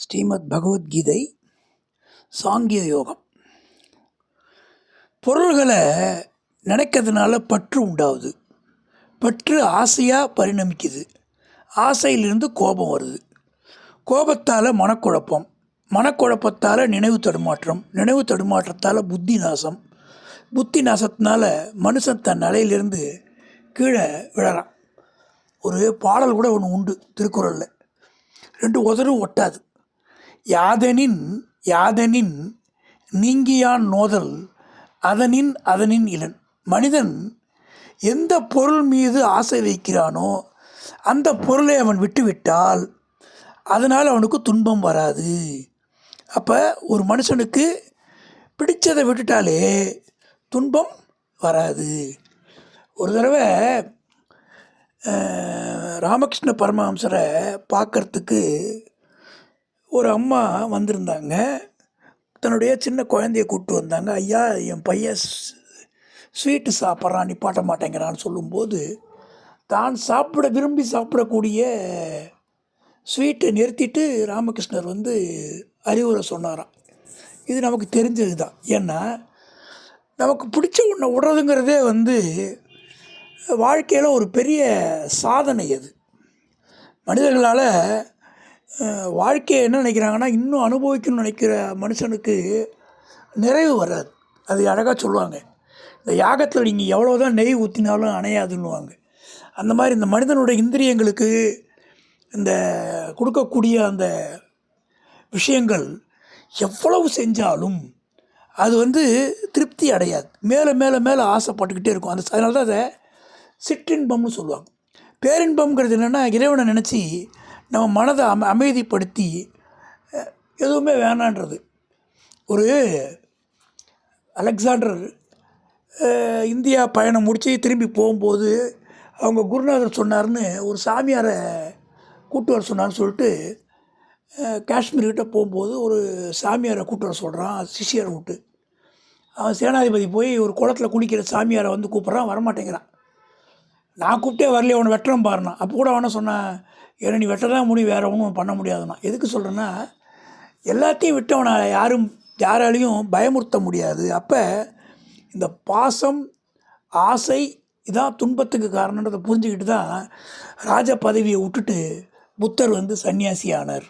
ஸ்ரீமத் பகவத்கீதை சாங்கிய யோகம். பொருள்களை நினைக்கிறதுனால பற்று உண்டாகுது. பற்று ஆசையாக பரிணமிக்குது. ஆசையிலிருந்து கோபம் வருது. கோபத்தால் மனக்குழப்பம், மனக்குழப்பத்தால் நினைவு தடுமாற்றம், நினைவு தடுமாற்றத்தால் புத்தி நாசம், புத்தி நாசத்தினால மனுஷன் தன் நிலையிலிருந்து கீழே விழறான். ஒரு பாடல் கூட ஒன்று உண்டு திருக்குறளில், ரெண்டு உதரும் ஒட்டாது. யாதெனின் யாதெனின் நீங்கியான் நோதல் அதனின் அதனின் இலன். மனிதன் எந்த பொருள் மீது ஆசை வைக்கிறானோ அந்த பொருளை அவன் விட்டுவிட்டால் அதனால் அவனுக்கு துன்பம் வராது. அப்போ ஒரு மனுஷனுக்கு பிடிச்சதை விட்டுட்டாலே துன்பம் வராது. ஒரு தடவை ராமகிருஷ்ண பரமஹம்சரை பார்க்கறதுக்கு ஒரு அம்மா வந்திருந்தாங்க. தன்னுடைய சின்ன குழந்தைய கூப்பிட்டு வந்தாங்க. ஐயா, என் பையன் ஸ்வீட்டு சாப்பிட்றான், நிப்பாட்ட மாட்டேங்கிறான்னு சொல்லும்போது, தான் விரும்பி சாப்பிடக்கூடிய ஸ்வீட்டை நிறுத்திட்டு ராமகிருஷ்ணர் அறிவுரை சொன்னாராம். இது நமக்கு தெரிஞ்சது தான். ஏன்னா நமக்கு பிடிச்ச ஒன்றை விடுறதுங்கிறதே வாழ்க்கையில் ஒரு பெரிய சாதனை. அது மனிதர்களால் வாழ்க்கையை என்ன நினைக்கிறாங்கன்னா, இன்னும் அனுபவிக்கணும்னு நினைக்கிற மனுஷனுக்கு நிறைவு வராது. அது அழகாக சொல்லுவாங்க, இந்த யாகத்தில் நீங்கள் எவ்வளோ தான் நெய் ஊற்றினாலும் அணையாதுன்னுவாங்க. அந்த மாதிரி இந்த மனிதனுடைய இந்திரியங்களுக்கு இந்த கொடுக்கக்கூடிய அந்த விஷயங்கள் எவ்வளவு செஞ்சாலும் அது திருப்தி அடையாது. மேலே மேலே மேலே ஆசைப்பட்டுக்கிட்டே இருக்கும். அதனால தான் அதை சிற்றின்பம்னு சொல்லுவாங்க. பேரின்பம்ங்கிறது என்னென்னா, இறைவனை நினச்சி நம்ம மனதை அமைதிப்படுத்தி எதுவுமே வேணான்றது. ஒரு அலெக்சாண்டர் இந்தியா பயணம் முடித்து திரும்பி போகும்போது அவங்க குருநாதர் சொன்னார்னு ஒரு சாமியாரை கூட்டு வர சொன்னார்னு சொல்லிட்டு காஷ்மீர்கிட்ட போகும்போது ஒரு சாமியாரை கூட்டு வர சொல்கிறான். சிஷியரை விட்டு அவன் சேனாதிபதி போய் ஒரு குளத்தில் குளிக்கிற சாமியாரை கூப்பிட்றான், வரமாட்டேங்கிறான். நான் கூப்பிட்டே வரலையே, அவனை வெட்டுறேன் பாருனா. அப்போ கூட அவனை சொன்னான், ஏன்னா நீ வெட்டதான் முடியும், வேறு ஒன்றும் பண்ண முடியாதுண்ணா. எதுக்கு சொல்கிறேன்னா, எல்லாத்தையும் விட்டவனை யாராலையும் பயமுறுத்த முடியாது. அப்போ இந்த பாசம், ஆசை இதான் துன்பத்துக்கு காரணன்றதை புரிஞ்சுக்கிட்டு தான் ராஜ பதவியை விட்டுட்டு புத்தர் சன்னியாசி ஆனார்.